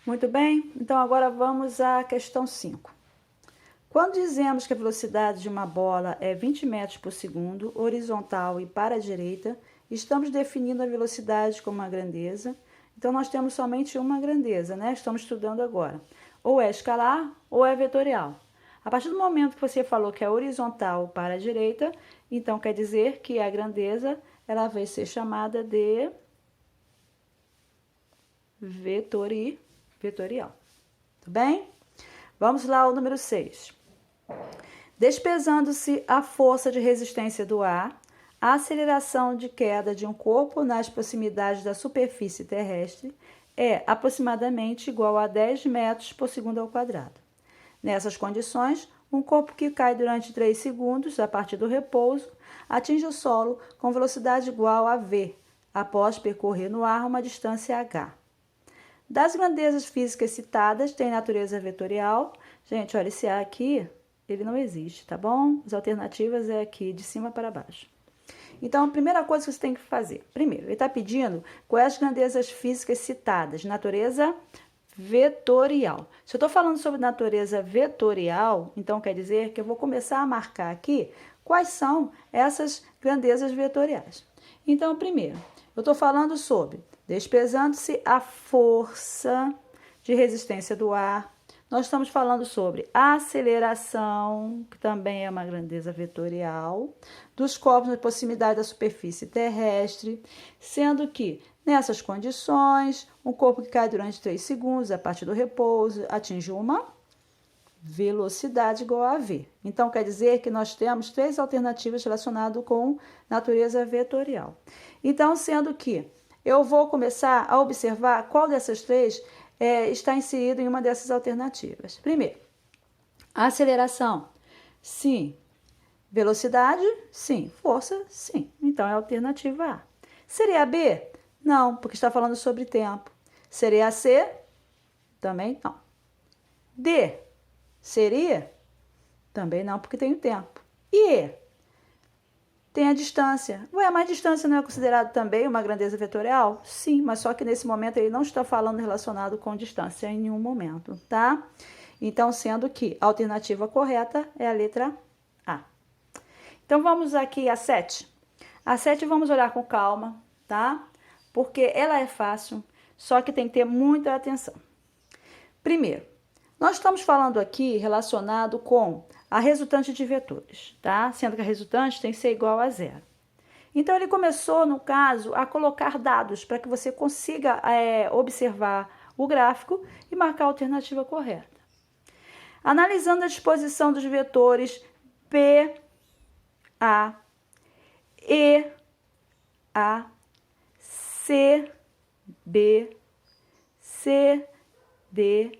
Muito bem, então agora vamos à questão 5. Quando dizemos que a velocidade de uma bola é 20 metros por segundo, horizontal e para a direita, estamos definindo a velocidade como uma grandeza. Então, nós temos somente uma grandeza, né? Estamos estudando agora. Ou é escalar ou é vetorial. A partir do momento que você falou que é horizontal para a direita, então quer dizer que a grandeza ela vai ser chamada de vetorial. Tudo bem? Vamos lá ao número 6. Despesando-se a força de resistência do ar, a aceleração de queda de um corpo nas proximidades da superfície terrestre é aproximadamente igual a 10 metros por segundo ao quadrado. Nessas condições, um corpo que cai durante 3 segundos a partir do repouso atinge o solo com velocidade igual a v, após percorrer no ar uma distância h. Das grandezas físicas citadas, tem natureza vetorial. Gente, olha, esse A aqui, ele não existe, tá bom? As alternativas é aqui, de cima para baixo. Então, a primeira coisa que você tem que fazer. Primeiro, ele está pedindo quais as grandezas físicas citadas. Natureza vetorial. Se eu estou falando sobre natureza vetorial, então quer dizer que eu vou começar a marcar aqui quais são essas grandezas vetoriais. Então, primeiro, eu estou falando sobre despesando-se a força de resistência do ar. Nós estamos falando sobre aceleração, que também é uma grandeza vetorial, dos corpos na proximidade da superfície terrestre, sendo que, nessas condições, um corpo que cai durante 3 segundos, a partir do repouso, atinge uma velocidade igual a v. Então, quer dizer que nós temos 3 alternativas relacionadas com natureza vetorial. Então, sendo que eu vou começar a observar qual dessas 3 está inserido em uma dessas alternativas. Primeiro, aceleração, sim. Velocidade, sim. Força, sim. Então, é a alternativa A. Seria a B? Não, porque está falando sobre tempo. Seria a C? Também não. D? Seria? Também não, porque tem o tempo. E E? Tem a distância. Ué, mas a distância não é considerada também uma grandeza vetorial? Sim, mas só que nesse momento ele não está falando relacionado com distância em nenhum momento, tá? Então, sendo que a alternativa correta é a letra A. Então, vamos aqui a 7. A 7 vamos olhar com calma, tá? Porque ela é fácil, só que tem que ter muita atenção. Primeiro, nós estamos falando aqui relacionado com a resultante de vetores, tá? Sendo que a resultante tem que ser igual a 0. Então, ele começou, no caso, a colocar dados para que você consiga observar o gráfico e marcar a alternativa correta. Analisando a disposição dos vetores P, A, E, A, C, B, C, D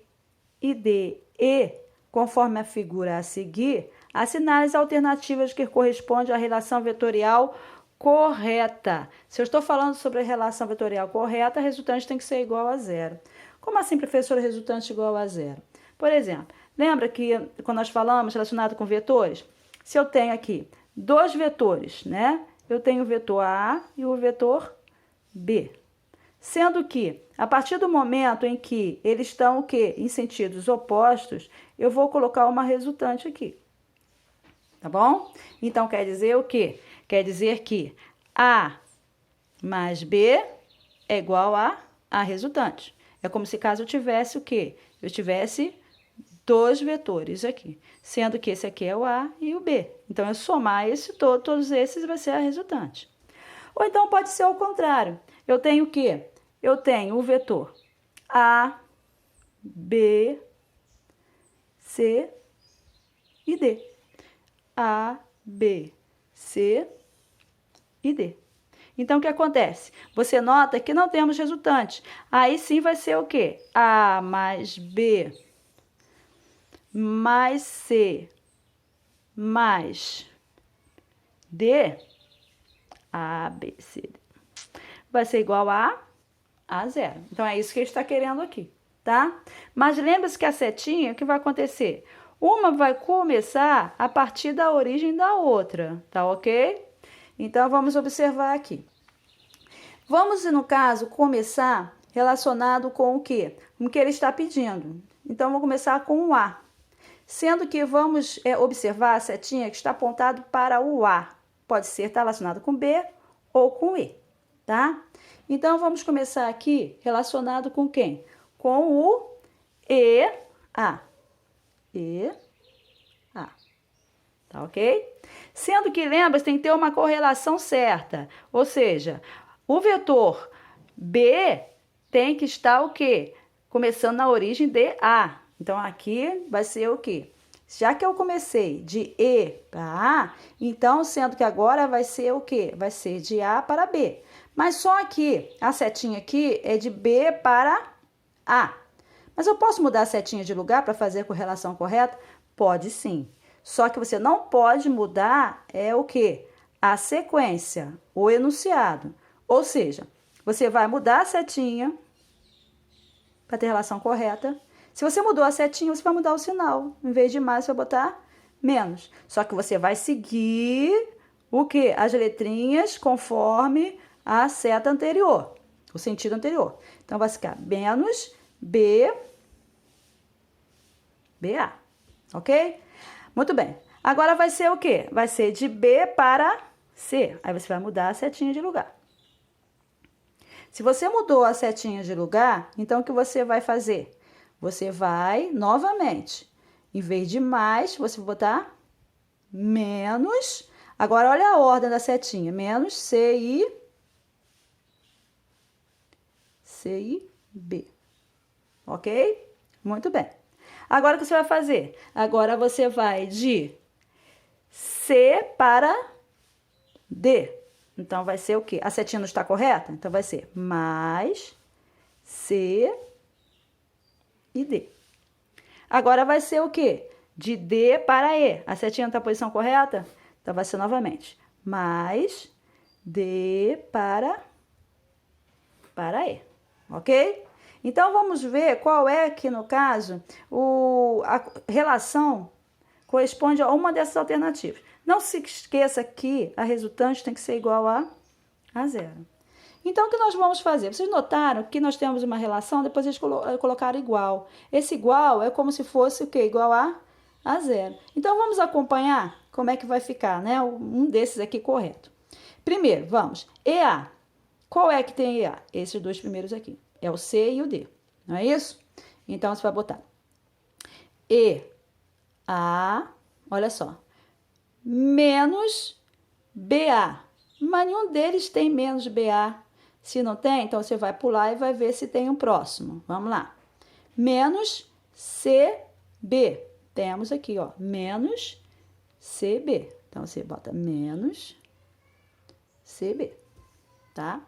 e D, E, conforme a figura a seguir, assinale as alternativas que correspondem à relação vetorial correta. Se eu estou falando sobre a relação vetorial correta, a resultante tem que ser igual a 0. Como assim, professora, resultante igual a 0? Por exemplo, lembra que quando nós falamos relacionado com vetores? Se eu tenho aqui 2 vetores, né? Eu tenho o vetor A e o vetor B. Sendo que, a partir do momento em que eles estão o quê? Em sentidos opostos, eu vou colocar uma resultante aqui. Tá bom? Então, quer dizer o quê? Quer dizer que A mais B é igual a resultante. É como se caso eu tivesse o quê? Eu tivesse 2 vetores aqui, sendo que esse aqui é o A e o B. Então, eu somar todos esses vai ser a resultante. Ou então pode ser ao contrário. Eu tenho o quê? Eu tenho o vetor A, B, C e D. A, B, C e D. Então, o que acontece? Você nota que não temos resultante. Aí sim vai ser o quê? A mais B mais C mais D. A, B, C, D. Vai ser igual a 0. Então, é isso que ele está querendo aqui, tá? Mas lembre-se que a setinha, o que vai acontecer? Uma vai começar a partir da origem da outra, tá ok? Então, vamos observar aqui. Vamos, no caso, começar relacionado com o quê? Com o que ele está pedindo. Então, vamos começar com o A. Sendo que vamos observar a setinha que está apontado para o A. Pode ser relacionado com B ou com E, tá? Então, vamos começar aqui relacionado com quem? Com o EA. EA. Tá ok? Sendo que, lembra, tem que ter uma correlação certa. Ou seja, o vetor B tem que estar o quê? Começando na origem de A. Então, aqui vai ser o quê? Já que eu comecei de E para A, então, sendo que agora vai ser o quê? Vai ser de A para B. Mas só aqui, a setinha aqui é de B para A. Mas eu posso mudar a setinha de lugar para fazer a correlação correta? Pode sim. Só que você não pode mudar o quê? A sequência, o enunciado. Ou seja, você vai mudar a setinha para ter relação correta. Se você mudou a setinha, você vai mudar o sinal. Em vez de mais, você vai botar menos. Só que você vai seguir o quê? As letrinhas conforme a seta anterior, o sentido anterior. Então, vai ficar menos B, BA. Ok? Muito bem. Agora vai ser o quê? Vai ser de B para C. Aí você vai mudar a setinha de lugar. Se você mudou a setinha de lugar, então o que você vai fazer? Você vai, novamente, em vez de mais, você vai botar menos. Agora, olha a ordem da setinha. Menos C, I, B. Ok? Muito bem. Agora, o que você vai fazer? Agora, você vai de C para D. Então, vai ser o quê? A setinha não está correta? Então, vai ser mais C e D. Agora, vai ser o quê? De D para E. A setinha não está na posição correta? Então, vai ser novamente mais D para E. Ok? Então, vamos ver qual é que, no caso, a relação corresponde a uma dessas alternativas. Não se esqueça que a resultante tem que ser igual a zero. Então, o que nós vamos fazer? Vocês notaram que nós temos uma relação, depois eles colocaram igual. Esse igual é como se fosse o quê? Igual a zero. Então, vamos acompanhar como é que vai ficar, né? Um desses aqui correto. Primeiro, vamos. EA. Qual é que tem EA? Esses dois primeiros aqui. É o C e o D. Não é isso? Então, você vai botar EA, olha só, menos BA. Mas nenhum deles tem menos BA. Se não tem, então você vai pular e vai ver se tem um próximo. Vamos lá. Menos CB. Temos aqui, ó, menos CB. Então, você bota menos CB, tá?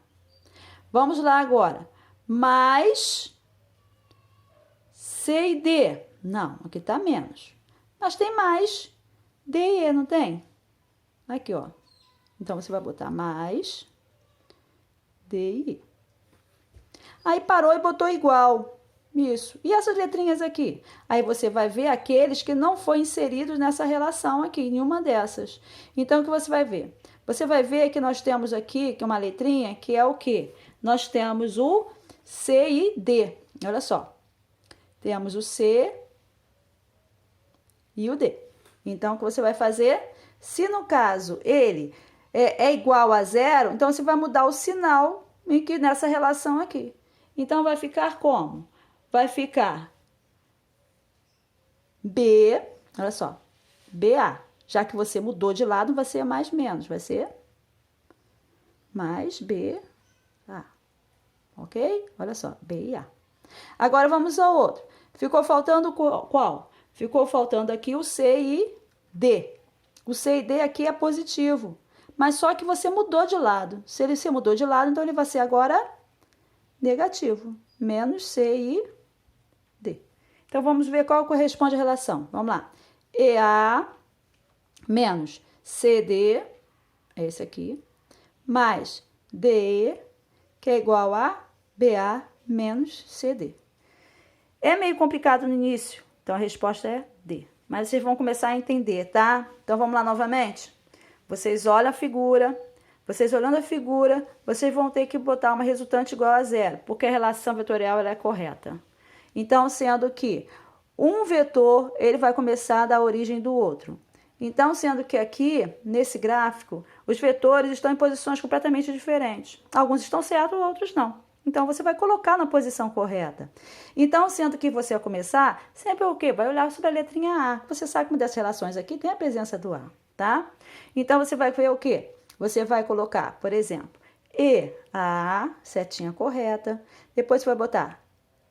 Vamos lá agora. Mais C e D. Não, aqui tá menos. Mas tem mais D e E, não tem? Aqui, ó. Então, você vai botar mais D e E. Aí, parou e botou igual. Isso. E essas letrinhas aqui? Aí, você vai ver aqueles que não foram inseridos nessa relação aqui, nenhuma dessas. Então, o que você vai ver? Você vai ver que nós temos aqui que uma letrinha que é o quê? Nós temos o C e D. Olha só. Temos o C e o D. Então, o que você vai fazer? Se no caso ele é igual a zero, então você vai mudar o sinal nessa relação aqui. Então, vai ficar como? Vai ficar B, olha só, BA. Já que você mudou de lado, vai ser mais menos, vai ser mais BA. Ok? Olha só, B e A. Agora, vamos ao outro. Ficou faltando qual? Ficou faltando aqui o C e D. O C e D aqui é positivo, mas só que você mudou de lado. Se você mudou de lado, então ele vai ser agora negativo. Menos C e D. Então, vamos ver qual corresponde à relação. Vamos lá. EA menos CD, é esse aqui, mais DE, que é igual a BA menos CD. É meio complicado no início, então a resposta é D. Mas vocês vão começar a entender, tá? Então, vamos lá novamente? Vocês olham a figura, Vocês olhando a figura, vocês vão ter que botar uma resultante igual a zero, porque a relação vetorial ela é correta. Então, sendo que um vetor, ele vai começar da origem do outro. Então, sendo que aqui, nesse gráfico, os vetores estão em posições completamente diferentes. Alguns estão certos, outros não. Então, você vai colocar na posição correta. Então, sendo que você vai começar, sempre o quê? Vai olhar sobre a letrinha A. Você sabe que uma dessas relações aqui tem a presença do A, tá? Então, você vai ver o quê? Você vai colocar, por exemplo, A, setinha correta. Depois você vai botar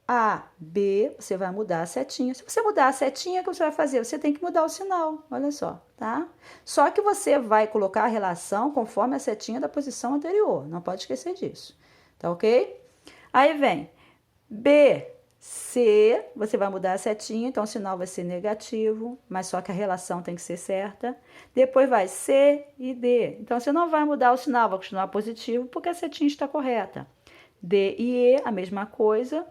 A, B, você vai mudar a setinha. Se você mudar a setinha, o que você vai fazer? Você tem que mudar o sinal, olha só, tá? Só que você vai colocar a relação conforme a setinha da posição anterior, não pode esquecer disso, tá ok? Aí vem B, C, você vai mudar a setinha, então o sinal vai ser negativo, mas só que a relação tem que ser certa. Depois vai C e D, então você não vai mudar o sinal, vai continuar positivo, porque a setinha está correta. D e E, a mesma coisa,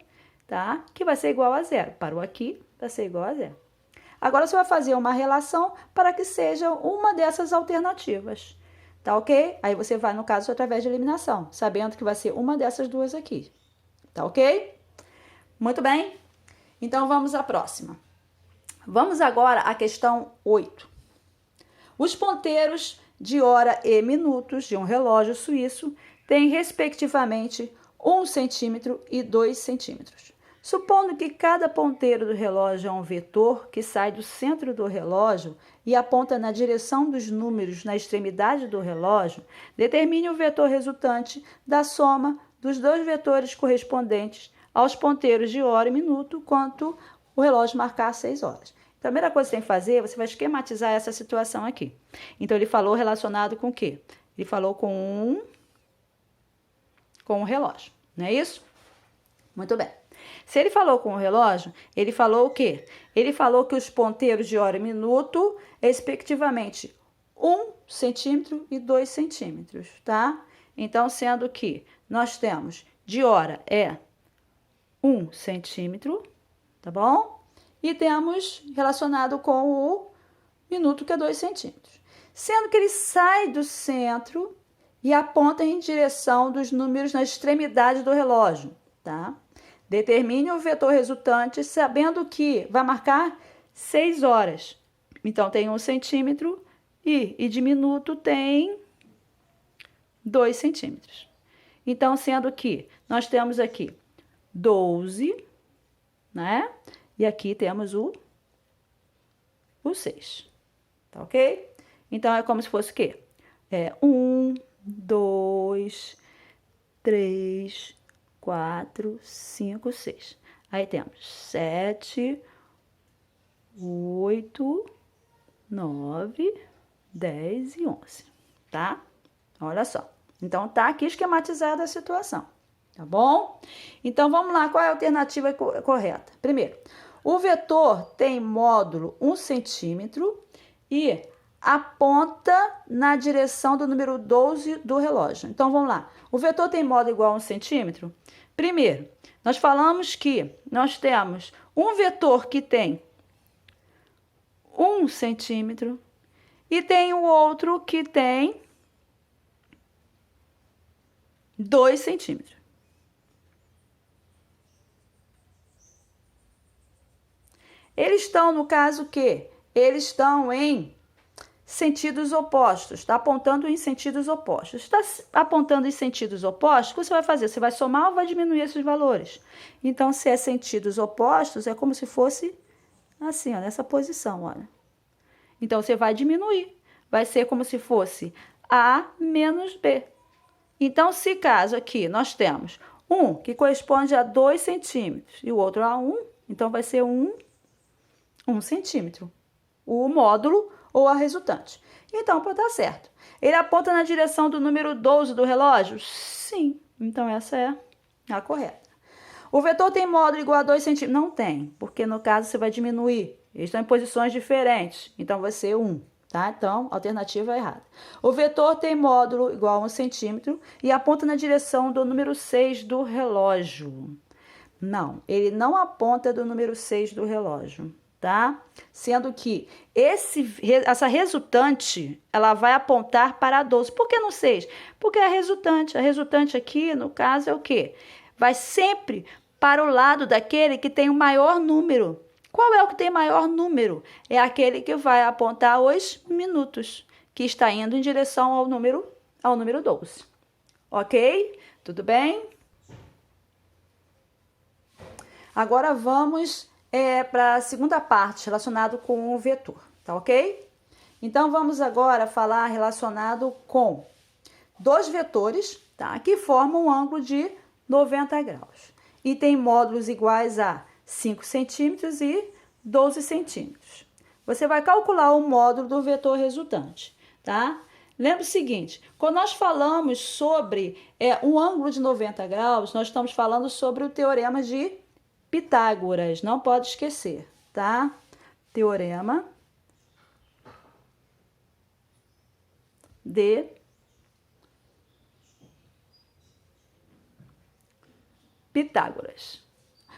tá? Que vai ser igual a zero. Parou aqui, vai ser igual a zero. Agora você vai fazer uma relação para que seja uma dessas alternativas, tá ok? Aí você vai, no caso, através de eliminação, sabendo que vai ser uma dessas duas aqui, tá ok? Muito bem, então vamos à próxima. Vamos agora à questão 8. Os ponteiros de hora e minutos de um relógio suíço têm, respectivamente, 1 centímetro e 2 centímetros. Supondo que cada ponteiro do relógio é um vetor que sai do centro do relógio e aponta na direção dos números na extremidade do relógio, determine o vetor resultante da soma dos dois vetores correspondentes aos ponteiros de hora e minuto quando o relógio marcar 6 horas. Então, a primeira coisa que você tem que fazer, você vai esquematizar essa situação aqui. Então, ele falou relacionado com o quê? Ele falou com o relógio, não é isso? Muito bem. Se ele falou com o relógio, ele falou o quê? Ele falou que os ponteiros de hora e minuto, respectivamente, 1 centímetro e 2 centímetros, tá? Então, sendo que nós temos de hora é 1 centímetro, tá bom? E temos relacionado com o minuto, que é 2 centímetros. Sendo que ele sai do centro e aponta em direção dos números na extremidade do relógio, tá? Determine o vetor resultante sabendo que vai marcar 6 horas. Então, tem 1 centímetro e de minuto tem 2 centímetros. Então, sendo que nós temos aqui 12, né? E aqui temos o 6, tá ok? Então, é como se fosse o quê? 1, 2, 3, 4, 5, 6. Aí temos 7, 8, 9, 10 e 11, tá? Olha só. Então, tá aqui esquematizada a situação, tá bom? Então, vamos lá. Qual é a alternativa correta? Primeiro, o vetor tem módulo 1 centímetro e aponta na direção do número 12 do relógio. Então, vamos lá. O vetor tem módulo igual a 1 centímetro? Primeiro, nós falamos que nós temos um vetor que tem 1 centímetro e tem o outro que tem 2 centímetros. Eles estão, no caso, que eles estão em sentidos opostos, está apontando em sentidos opostos. Está apontando em sentidos opostos, o que você vai fazer? Você vai somar ou vai diminuir esses valores? Então, se é sentidos opostos, é como se fosse assim, ó, nessa posição, olha. Então, você vai diminuir. Vai ser como se fosse A menos B. Então, se caso aqui nós temos um que corresponde a 2 centímetros e o outro a 1, então vai ser 1 centímetro. O módulo ou a resultante. Então, para estar certo. Ele aponta na direção do número 12 do relógio? Sim. Então, essa é a correta. O vetor tem módulo igual a 2 centímetros? Não tem, porque no caso você vai diminuir. Eles estão em posições diferentes, então vai ser 1, tá? Então, a alternativa é errada. O vetor tem módulo igual a 1 centímetro e aponta na direção do número 6 do relógio. Não, ele não aponta do número 6 do relógio, tá? Sendo que essa resultante, ela vai apontar para 12. Por que no 6? Porque é a resultante. A resultante aqui, no caso, é o quê? Vai sempre para o lado daquele que tem o maior número. Qual é o que tem maior número? É aquele que vai apontar os minutos, que está indo em direção ao número 12. Ok? Tudo bem? Agora vamos para a segunda parte, relacionado com o vetor, tá ok? Então, vamos agora falar relacionado com dois vetores, tá? Que formam um ângulo de 90 graus. E tem módulos iguais a 5 centímetros e 12 centímetros. Você vai calcular o módulo do vetor resultante, tá? Lembra o seguinte, quando nós falamos sobre um ângulo de 90 graus, nós estamos falando sobre o teorema de Pitágoras, não pode esquecer, tá? Teorema de Pitágoras.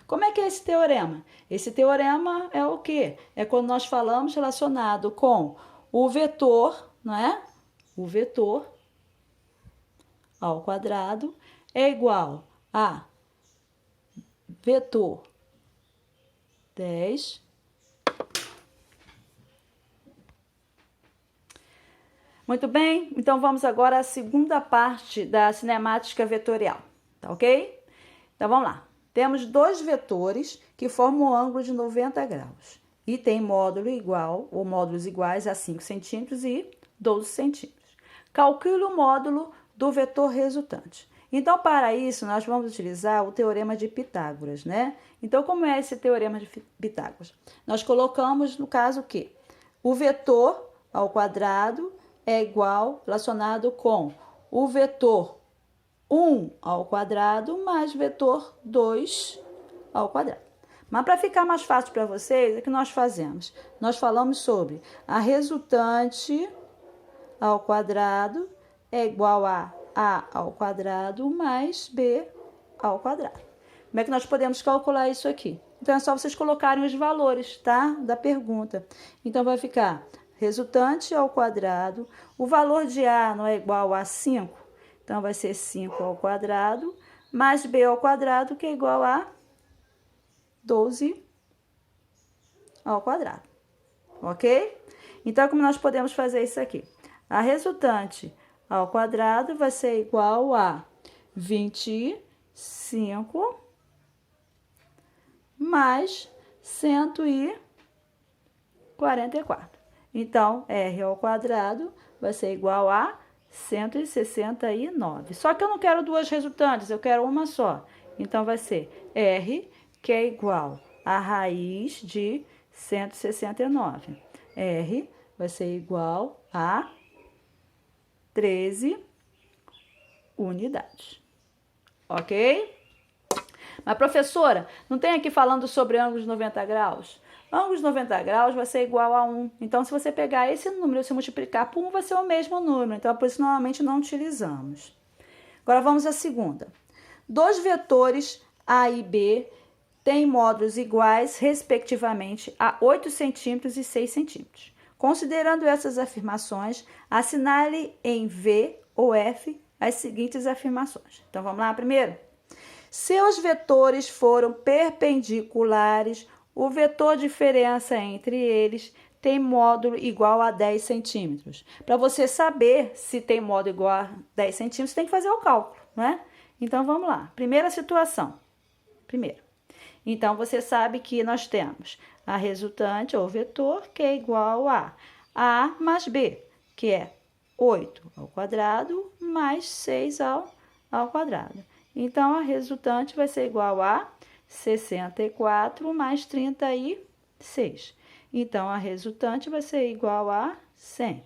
Como é que é esse teorema? Esse teorema é o quê? É quando nós falamos relacionado com o vetor, não é? O vetor ao quadrado é igual a vetor 10 Muito bem, então vamos agora à segunda parte da cinemática vetorial, tá ok? Então vamos lá. Temos dois vetores que formam um ângulo de 90 graus e tem módulo igual ou módulos iguais a 5 centímetros e 12 centímetros. Calcule o módulo do vetor resultante. Então, para isso, nós vamos utilizar o teorema de Pitágoras, né? Então, como é esse teorema de Pitágoras? Nós colocamos, no caso, o quê? O vetor ao quadrado é igual, relacionado com o vetor 1 ao quadrado mais vetor 2 ao quadrado. Mas, para ficar mais fácil para vocês, o que nós fazemos? Nós falamos sobre a resultante ao quadrado é igual a ao quadrado mais b ao quadrado. Como é que nós podemos calcular isso aqui? Então, é só vocês colocarem os valores, tá? Da pergunta. Então, vai ficar resultante ao quadrado. O valor de a não é igual a 5, então vai ser 5 ao quadrado, mais b ao quadrado, que é igual a 12 ao quadrado. Ok? Então, como nós podemos fazer isso aqui? A resultante ao quadrado vai ser igual a 25 mais 144. Então, r ao quadrado vai ser igual a 169. Só que eu não quero duas resultantes, eu quero uma só. Então, vai ser r, que é igual a raiz de 169. R vai ser igual a 13 unidades. Ok? Mas, professora, não tem aqui falando sobre ângulos de 90 graus? Ângulos de 90 graus vai ser igual a 1. Então, se você pegar esse número e se multiplicar por 1, vai ser o mesmo número. Então, por isso, normalmente, não utilizamos. Agora, vamos à segunda. Dois vetores A e B têm módulos iguais, respectivamente, a 8 centímetros e 6 centímetros. Considerando essas afirmações, assinale em V ou F as seguintes afirmações. Então, vamos lá primeiro? Se os vetores foram perpendiculares, o vetor diferença entre eles tem módulo igual a 10 centímetros. Para você saber se tem módulo igual a 10 centímetros, tem que fazer o cálculo, não é? Então, vamos lá. Primeira situação. Então, você sabe que nós temos a resultante, ou vetor, que é igual a mais B, que é 8 ao quadrado mais 6 ao quadrado. Então, a resultante vai ser igual a 64 mais 36. Então, a resultante vai ser igual a 100.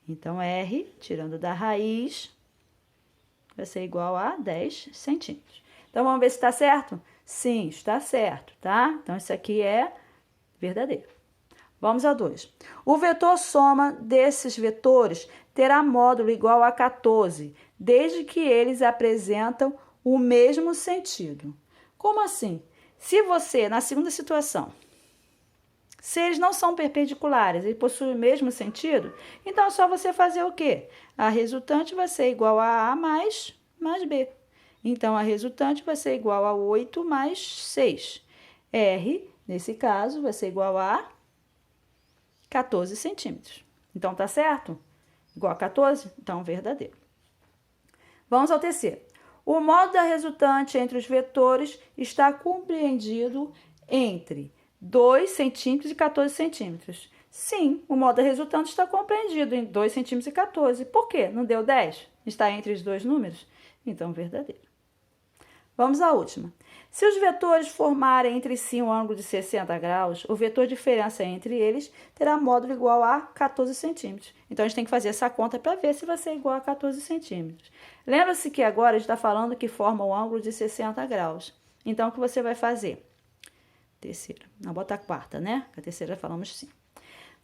Então, R, tirando da raiz, vai ser igual a 10 centímetros. Então, vamos ver se está certo? Sim, está certo, tá? Então, isso aqui é verdadeiro. Vamos a 2. O vetor soma desses vetores terá módulo igual a 14, desde que eles apresentam o mesmo sentido. Como assim? Se você, na segunda situação, Se eles não são perpendiculares e possuem o mesmo sentido, então é só você fazer o quê? A resultante vai ser igual a A mais B. Então, a resultante vai ser igual a 8 mais 6. R, nesse caso, vai ser igual a 14 centímetros. Então, tá certo? Igual a 14? Então, verdadeiro. Vamos ao terceiro. O modo da resultante entre os vetores está compreendido entre 2 centímetros e 14 centímetros. Sim, o modo da resultante está compreendido em 2 centímetros e 14. Por quê? Não deu 10? Está entre os dois números? Então, verdadeiro. Vamos à última. Se os vetores formarem entre si um ângulo de 60 graus, o vetor diferença entre eles terá módulo igual a 14 centímetros. Então, a gente tem que fazer essa conta para ver se vai ser igual a 14 centímetros. Lembra-se que agora a gente está falando que forma um ângulo de 60 graus. Então, o que você vai fazer? Terceira. Não, bota a quarta, né? A terceira falamos sim.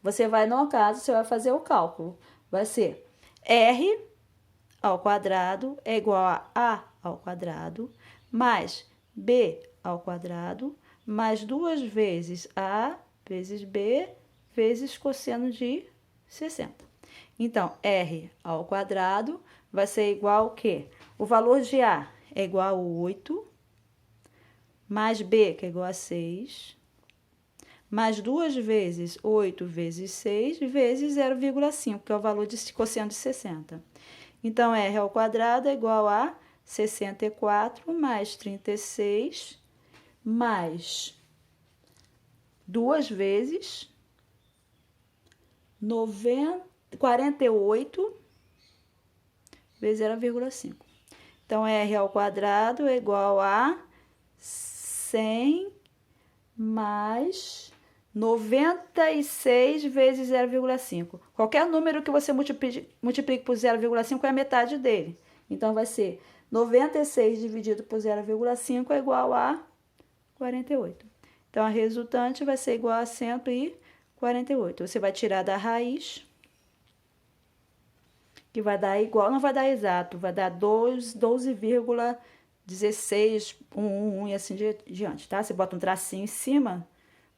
Você vai, no caso, você vai fazer o cálculo. Vai ser R ao quadrado é igual a A ao quadrado mais B ao quadrado mais 2 vezes A vezes B vezes cosseno de 60. Então, R ao quadrado vai ser igual ao quê? O valor de A é igual a 8, mais B, que é igual a 6, mais 2 vezes 8 vezes 6 vezes 0,5, que é o valor de cosseno de 60. Então, R ao quadrado é igual a 64 mais 36 mais 2 vezes 48 vezes 0,5. Então, R ao quadrado é igual a 100 mais 96 vezes 0,5. Qualquer número que você multiplique por 0,5 é a metade dele. Então, vai ser 96 dividido por 0,5 é igual a 48. Então, a resultante vai ser igual a 148. Você vai tirar da raiz, que vai dar igual, não vai dar exato, vai dar 12,1611 e assim diante, tá? Você bota um tracinho em cima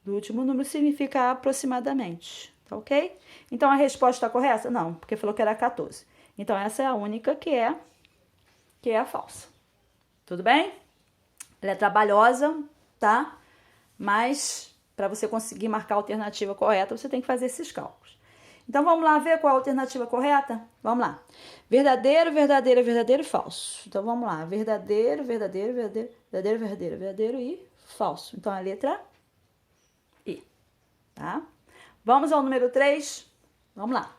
do último número, significa aproximadamente, tá ok? Então, a resposta está correta? Não, porque falou que era 14. Então, essa é a única que é a falsa. Tudo bem? Ela é trabalhosa, tá? Mas, para você conseguir marcar a alternativa correta, você tem que fazer esses cálculos. Então, vamos lá ver qual a alternativa correta? Vamos lá. Verdadeiro, verdadeiro, verdadeiro e falso. Então, vamos lá. Verdadeiro, verdadeiro, verdadeiro, verdadeiro, verdadeiro, verdadeiro e falso. Então, a letra I, tá? Vamos ao número 3? Vamos lá.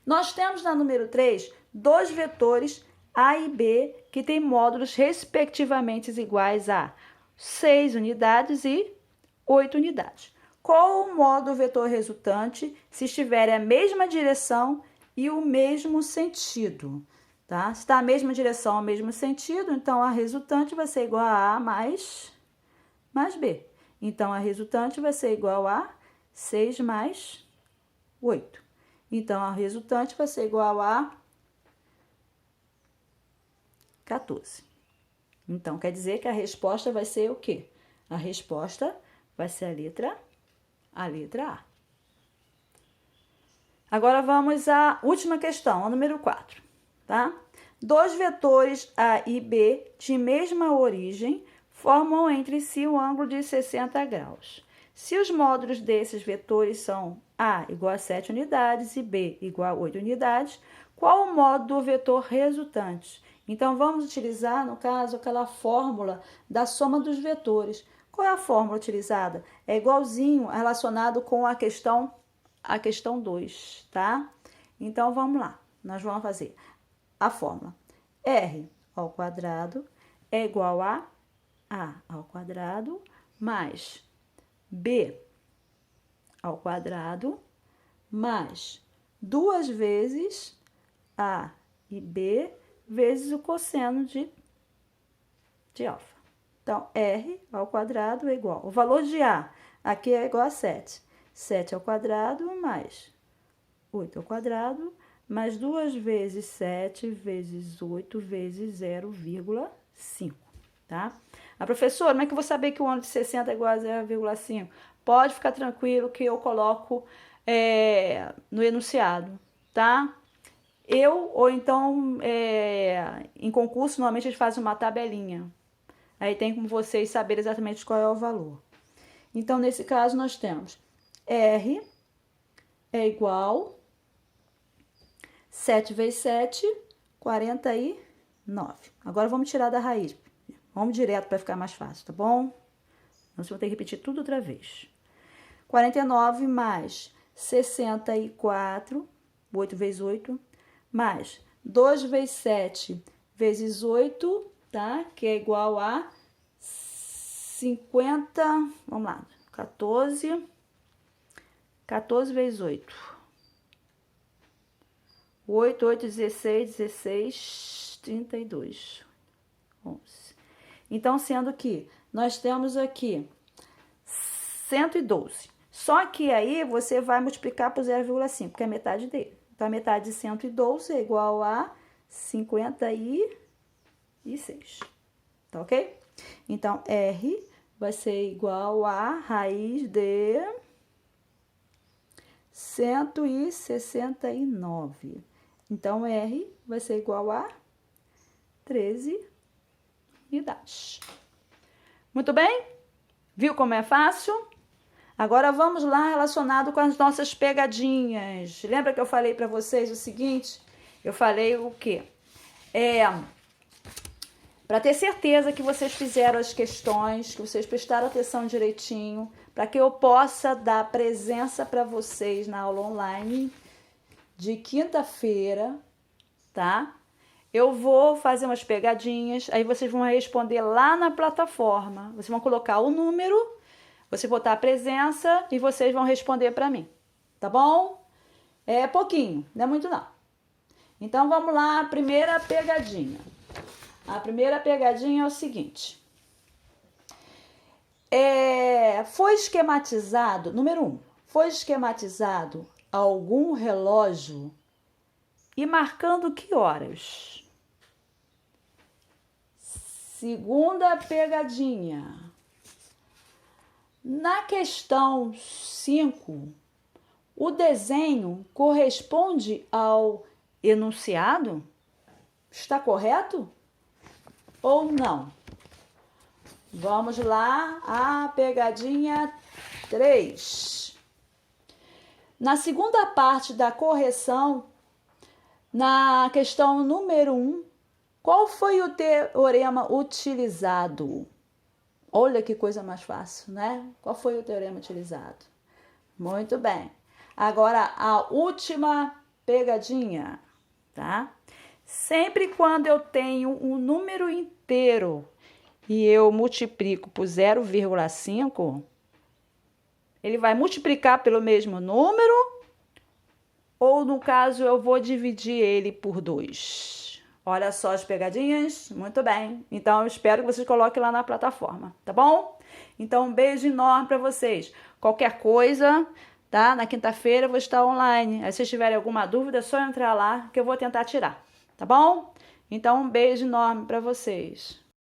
Nós temos na número 3 dois vetores A e B que têm módulos respectivamente iguais a 6 unidades e 8 unidades. Qual o módulo vetor resultante se estiverem a mesma direção e o mesmo sentido? Tá? Se está a mesma direção, o mesmo sentido, então a resultante vai ser igual a A mais B. Então, a resultante vai ser igual a 6 mais 8. Então, a resultante vai ser igual a 14. Então, quer dizer que a resposta vai ser o quê? A resposta vai ser a letra A. Agora, vamos à última questão, a número 4, tá? Dois vetores A e B de mesma origem formam entre si um ângulo de 60 graus. Se os módulos desses vetores são A igual a 7 unidades e B igual a 8 unidades, qual o módulo do vetor resultante? Então, vamos utilizar, no caso, aquela fórmula da soma dos vetores. Qual é a fórmula utilizada? É igualzinho relacionado com a questão 2, tá? Então, vamos lá. Nós vamos fazer a fórmula. R ao quadrado é igual a ao quadrado mais B ao quadrado mais 2 vezes A e B vezes o cosseno de alfa. Então, R ao quadrado é igual. O valor de A aqui é igual a 7. 7 ao quadrado mais 8 ao quadrado mais 2 vezes 7 vezes 8 vezes 0,5, tá? A professora, como é que eu vou saber que o ângulo de 60 é igual a 0,5? pode ficar tranquilo que eu coloco no enunciado, tá? Ou então, em concurso, normalmente eles fazem uma tabelinha. Aí tem como vocês saberem exatamente qual é o valor. Então, nesse caso, nós temos R é igual 7 vezes 7, 49. Agora vamos tirar da raiz. Vamos direto para ficar mais fácil, tá bom? Então, você vai ter que repetir tudo outra vez. 49 mais 64, 8 vezes 8, mais 2 vezes 7 vezes 8, tá? Que é igual a 50, vamos lá, 14 vezes 8. 8, 8, 16, 16, 32, 11. Então, sendo que nós temos aqui 112. Só que aí você vai multiplicar por 0,5, que é a metade dele. Então, a metade de 112 é igual a 56. Tá ok? Então, R vai ser igual a raiz de 169. Então, R vai ser igual a 13 unidades. Muito bem? Viu como é fácil? Agora vamos lá relacionado com as nossas pegadinhas. Lembra que eu falei para vocês o seguinte? Eu falei o quê? Para ter certeza que vocês fizeram as questões, que vocês prestaram atenção direitinho, para que eu possa dar presença para vocês na aula online de quinta-feira, tá? Eu vou fazer umas pegadinhas, aí vocês vão responder lá na plataforma. Vocês vão colocar o número, você botar a presença e vocês vão responder para mim, tá bom? É pouquinho, não é muito não. Então vamos lá, a primeira pegadinha. A primeira pegadinha é o seguinte. Foi esquematizado, número 1, foi esquematizado algum relógio e marcando que horas? Segunda pegadinha. Na questão 5, o desenho corresponde ao enunciado? Está correto ou não? Vamos lá, a pegadinha 3. Na segunda parte da correção, na questão número 1, qual foi o teorema utilizado? Olha que coisa mais fácil, né? Qual foi o teorema utilizado? Muito bem. Agora, a última pegadinha, tá? Sempre quando eu tenho um número inteiro e eu multiplico por 0,5, ele vai multiplicar pelo mesmo número ou, no caso, eu vou dividir ele por 2? Olha só as pegadinhas. Muito bem. Então, eu espero que vocês coloquem lá na plataforma, tá bom? Então, um beijo enorme para vocês. Qualquer coisa, tá? Na quinta-feira eu vou estar online. Aí, se vocês tiverem alguma dúvida, é só entrar lá que eu vou tentar tirar, tá bom? Então, um beijo enorme para vocês.